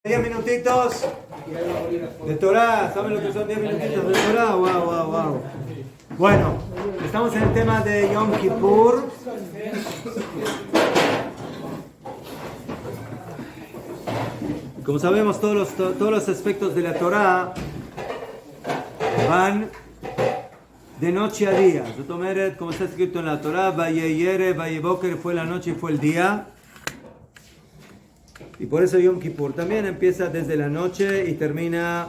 10 minutitos de Torah. ¿Saben lo que son 10 minutitos de Torah? Wow. Bueno, estamos en el tema de Yom Kippur. Como sabemos, todos los aspectos de la Torah van de noche a día. Como está escrito en la Torah, Vayeyere, Vayeboker, fue la noche y fue el día. Y por eso Yom Kippur también empieza desde la noche y termina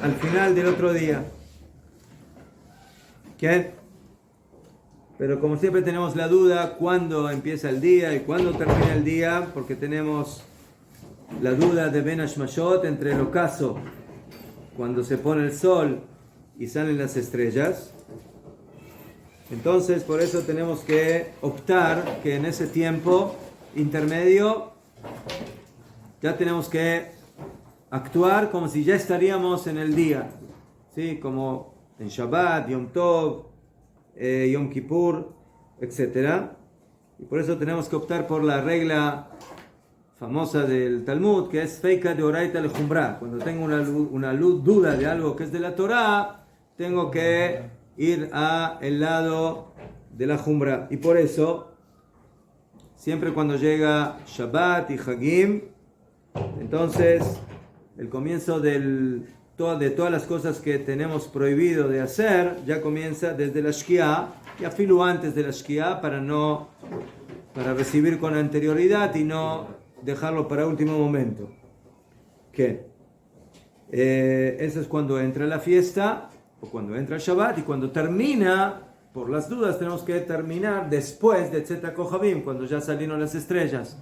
al final del otro día. ¿Qué? Pero como siempre tenemos la duda cuándo empieza el día y cuándo termina el día, porque tenemos la duda de Ben Hashmashot entre el ocaso, cuando se pone el sol y salen las estrellas. Entonces por eso tenemos que optar que en ese tiempo intermedio ya tenemos que actuar como si ya estaríamos en el día, ¿sí? Como en Shabbat, Yom Tov, Yom Kippur, etc. Y por eso tenemos que optar por la regla famosa del Talmud, que es Feika de Oraita le Jumbra. Cuando tengo una duda de algo que es de la Torah, tengo que ir al lado de la Jumbra. Y por eso, siempre cuando llega Shabbat y Hagim, entonces el comienzo de todas las cosas que tenemos prohibido de hacer ya comienza desde la Shkia y afilu antes de la Shkia para recibir con anterioridad y no dejarlo para último momento. ¿Qué? Eso es cuando entra la fiesta o cuando entra el Shabbat, y cuando termina, por las dudas, tenemos que terminar después de Tzeta Kohabim, cuando ya salieron las estrellas.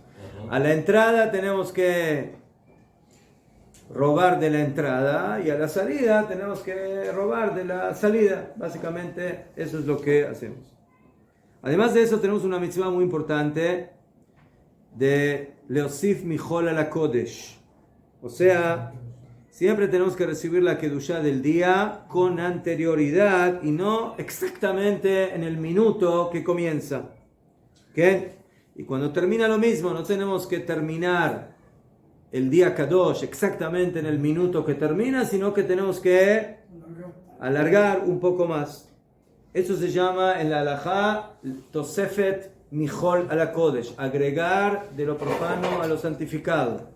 A la entrada tenemos que robar de la entrada y a la salida tenemos que robar de la salida. Básicamente eso es lo que hacemos. Además de eso tenemos una mitzvah muy importante de Leosif Mijol ala Kodesh. O sea, siempre tenemos que recibir la Kedushá del día con anterioridad y no exactamente en el minuto que comienza. ¿Qué? Y cuando termina lo mismo, no tenemos que terminar el día Kadosh exactamente en el minuto que termina, sino que tenemos que alargar un poco más. Eso se llama en la halajá Tosefet Mijol ala Kodesh, agregar de lo profano a lo santificado.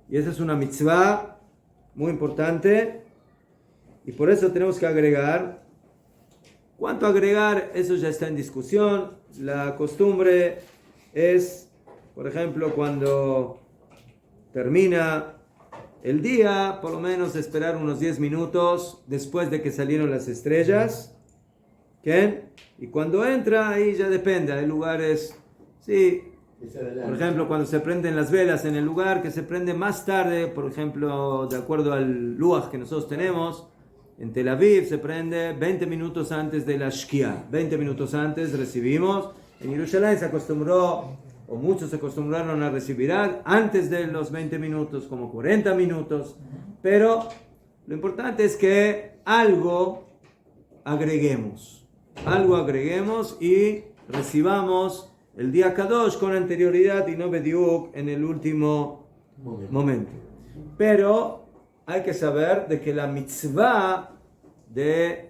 Y esa es una mitzvah muy importante, y por eso tenemos que agregar. ¿Cuánto agregar? Eso ya está en discusión. La costumbre es, por ejemplo, cuando termina el día, por lo menos esperar unos 10 minutos después de que salieron las estrellas. ¿Qué? Y cuando entra, ahí ya depende. Hay lugares, sí, por ejemplo, cuando se prenden las velas en el lugar que se prende más tarde, por ejemplo, de acuerdo al luaj que nosotros tenemos, en Tel Aviv se prende 20 minutos antes de la Shkia. 20 minutos antes recibimos. En Jerusalén se acostumbró, o muchos se acostumbraron a recibir antes de los 20 minutos, como 40 minutos. Pero lo importante es que algo agreguemos y recibamos el día Kadosh con anterioridad y no bediuk en el último momento. Pero hay que saber de que la mitzvah de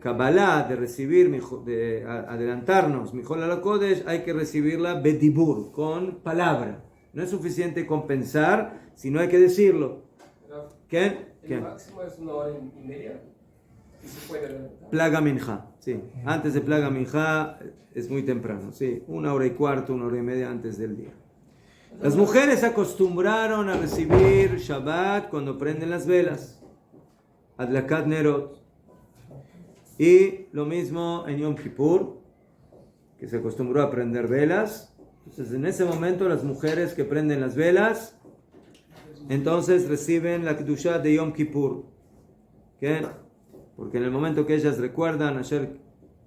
Kabbalah, de recibir, de adelantarnos, Mijol ala Kodesh, hay que recibirla bedibur, con palabra. No es suficiente con pensar, sino hay que decirlo. ¿Qué? El máximo es 1 hora y media. Plaga Minja, sí. Antes de Plaga Minja es muy temprano, sí. 1 hora y cuarto, 1 hora y media antes del día. Las mujeres se acostumbraron a recibir Shabbat cuando prenden las velas, Adlakat Nerot. Y lo mismo en Yom Kippur, que se acostumbró a prender velas. Entonces en ese momento las mujeres que prenden las velas, entonces reciben la Kedushá de Yom Kippur. ¿Qué? Porque en el momento que ellas recuerdan ayer,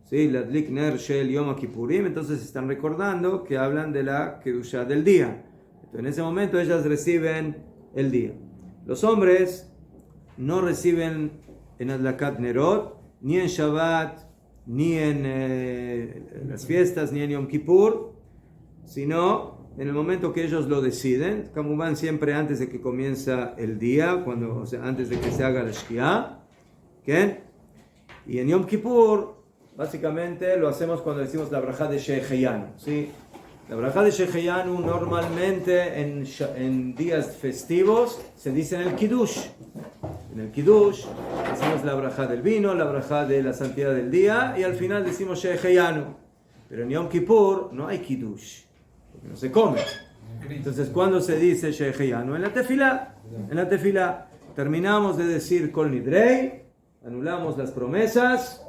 sí, la Adlik Ner Shel Yom Kippurim, entonces están recordando que hablan de la Kedushá del día. Entonces en ese momento ellas reciben el día. Los hombres no reciben en Adlakat Nerot, ni en Shabbat, ni en las fiestas, ni en Yom Kippur, sino en el momento que ellos lo deciden, como van siempre antes de que comienza el día, antes de que se haga la Shkia, ¿okay? Y en Yom Kippur, básicamente lo hacemos cuando decimos la braja de Sheheyanu, ¿sí? La braja de Sheheyanu normalmente en días festivos se dice en el Kiddush. En el Kiddush decimos la braja del vino, la braja de la santidad del día y al final decimos Sheheyanu. Pero en Yom Kippur no hay Kiddush, porque no se come. Entonces, ¿cuándo se dice Sheheyanu? En la tefilá. En la tefilá terminamos de decir Kol Nidrei, anulamos las promesas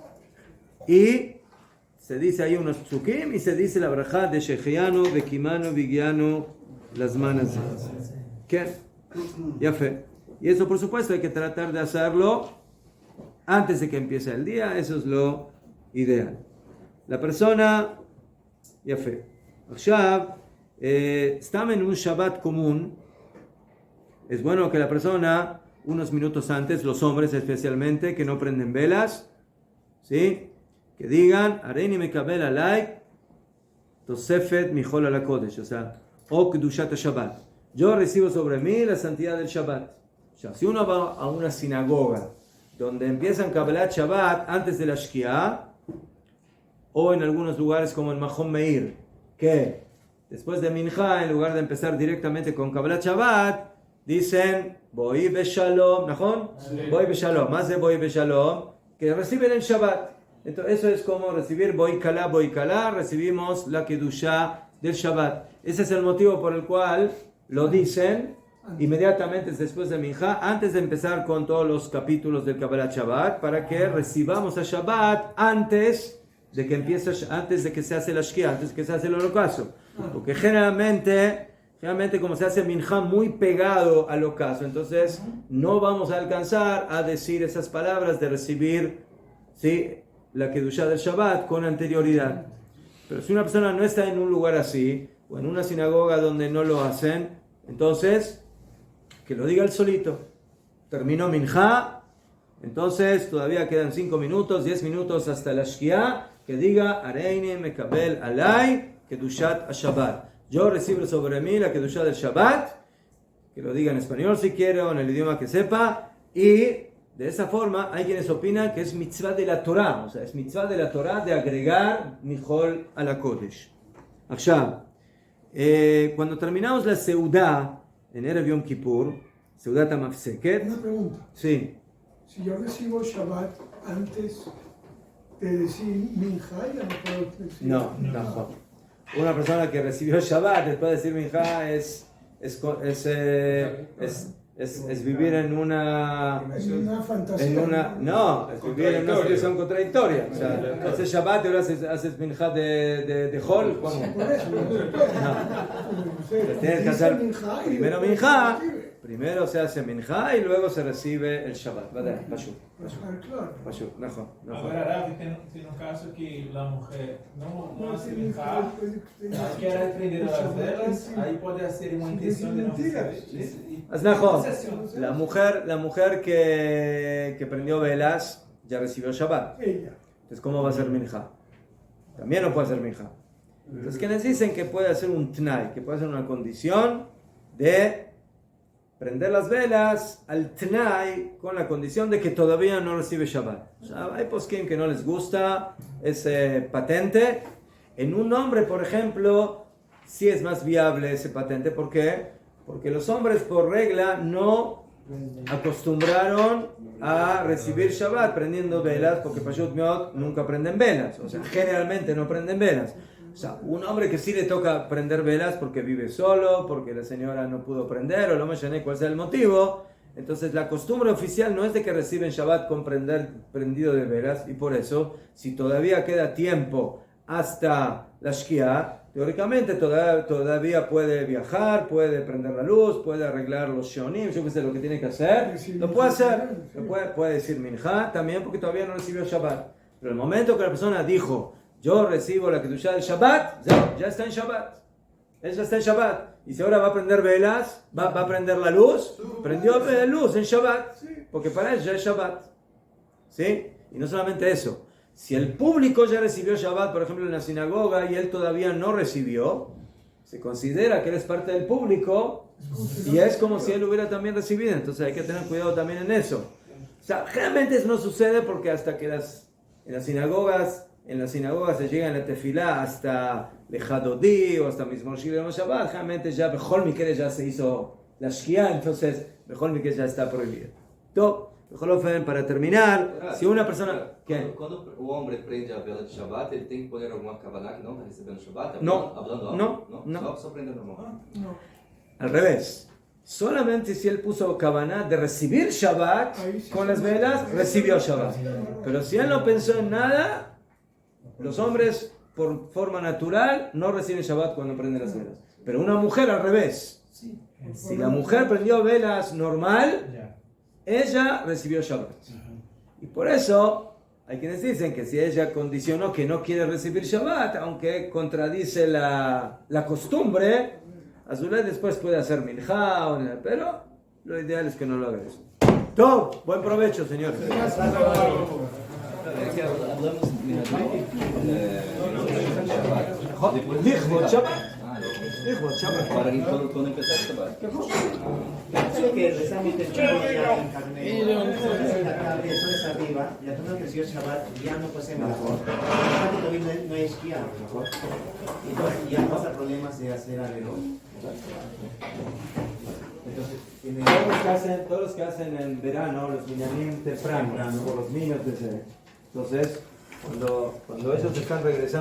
y se dice ahí unos psukim y se dice la braja de Sheheyanu, Bekimanu, Vigianu, las manos. ¿Qué? Ya fe. Y eso, por supuesto, hay que tratar de hacerlo antes de que empiece el día. Eso es lo ideal. La persona, ya fe. Estamos en un Shabbat común. Es bueno que la persona, unos minutos antes, los hombres especialmente, que no prenden velas, ¿sí? Que digan, Areini mekabel alay, tosefet mijol ala kodesh, o sea, o kedushat Shabbat. Yo recibo sobre mí la santidad del Shabbat. O sea, si uno va a una sinagoga donde empiezan Kabbalat Shabbat antes de la Shkia, o en algunos lugares como en Mahon Meir, que después de Mincha, en lugar de empezar directamente con Kabbalat Shabbat, dicen, Boi Beshalom, ¿najón? Boi Beshalom, más de Boi Beshalom, que reciben el Shabbat. Entonces, eso es como recibir Boi Kala, recibimos la Kedushá del Shabbat. Ese es el motivo por el cual lo dicen inmediatamente después de Mincha, antes de empezar con todos los capítulos del Kabbalat Shabbat, para que recibamos a Shabbat antes de que empiece, antes de que se hace la Shkia, antes de que se hace el holocausto. Porque generalmente como se hace Mincha muy pegado al ocaso, entonces no vamos a alcanzar a decir esas palabras de recibir, ¿sí?, la Kedushá del Shabbat con anterioridad. Pero si una persona no está en un lugar así, o en una sinagoga donde no lo hacen, entonces que lo diga él solito. Terminó Mincha, entonces todavía quedan 5 minutos, 10 minutos hasta la Shkia, que diga Areini mekabel alay Kedushat Shabbat. Yo recibo sobre mí la Kedushá del Shabbat, que lo diga en español si quiere o en el idioma que sepa, y de esa forma hay quienes opinan que es mitzvah de la Torah, o sea, es mitzvah de la Torah de agregar Mijol a la Kodesh. Akshav, cuando terminamos la Seudá en Erev Yom Kippur, Seudat HaMafseket. Una pregunta. Sí. Si yo recibo Shabbat antes de decir Mincha, ya no puedo decir No, Mincha. tampoco. Una persona que recibió Shabbat después de decir Mincha es vivir en una fantasía. no, es vivir en una situación contradictoria. O sea, haces Shabbat y ahora haces Mincha de Hol. ¿Cómo? Por eso, no se puede. No. Tienes que hacer primero Mincha, primero se hace Mincha y luego se recibe el Shabbat. ¿Verdad? Pashut. Pashut. Agora, Rav, tem no caso que a mulher não se brincar, quer aprender as velas, aí pode ser uma intenção de não se La mujer que prendió velas ya recibió Shabbat. Entonces, ¿cómo va a ser Mincha? También no puede hacer Mincha. Entonces, quienes dicen que puede hacer un Tnai, que puede hacer una condición de prender las velas al Tnai con la condición de que todavía no recibe Shabbat. O sea, hay poskim que no les gusta ese patente. En un hombre, por ejemplo, sí es más viable ese patente. ¿Por qué? Porque los hombres por regla no acostumbraron a recibir Shabbat prendiendo velas, porque Pashut Meot nunca prenden velas, o sea, generalmente no prenden velas. O sea, un hombre que sí le toca prender velas porque vive solo, porque la señora no pudo prender, o no me llené cuál sea el motivo, entonces la costumbre oficial no es de que reciben Shabbat con prendido de velas, y por eso, si todavía queda tiempo hasta la Shkia, teóricamente todavía puede viajar, puede prender la luz, puede arreglar los shonim, yo qué sé lo que tiene que hacer, lo puede hacer, puede decir Mincha también porque todavía no recibió Shabbat. Pero el momento que la persona dijo, yo recibo la Kedushá del Shabbat, ya está en Shabbat. Él ya está en Shabbat. Y si ahora va a prender velas, va a prender la luz, prendió la luz en Shabbat, porque para él ya es Shabbat. ¿Sí? Y no solamente eso. Si el público ya recibió Shabbat, por ejemplo, en la sinagoga, y él todavía no recibió, se considera que él es parte del público y es como si él hubiera también recibido. Entonces hay que tener cuidado también en eso. O sea, generalmente eso no sucede porque hasta que en las sinagogas se llega en la tefilá hasta Lejadodí o hasta mismo Shabbat, generalmente ya Bejol Mikere ya se hizo la Shkia, entonces Bejol Mikere ya está prohibido. Entonces, para terminar, si una persona... ¿Qué? Quando o homem prende a vela de Shabbat, ele tem que poner alguma kavaná que não está recebendo Shabbat? No, Hablando algo? no. Só prender normal. No. Al revés. Solamente si él puso kavaná de recibir Shabbat con las velas, recibió Shabbat. Pero si él no pensó en nada, los hombres por forma natural no reciben Shabbat cuando prenden las velas. Pero una mujer al revés. Si la mujer prendió velas normal, ella recibió Shabbat. Y por eso hay quienes dicen que si ella condicionó que no quiere recibir Shabbat, aunque contradice la costumbre, Azulay después puede hacer minjá, pero lo ideal es que no lo haga eso. Todo, buen provecho, señores. Lichvot Shabbat. Para quando empezar Shabbat. Solo que rezamos testigos ya en carne, la tarde, eso es arriba, y la persona que recibió Shabbat ya no puede ser mejor. Todavía no es guía, mejor. Entonces ya pasa problemas de hacer algo. Entonces, tiene... Todos los que hacen en verano, los minyanim temprano, por los niños, entonces, cuando ellos están regresando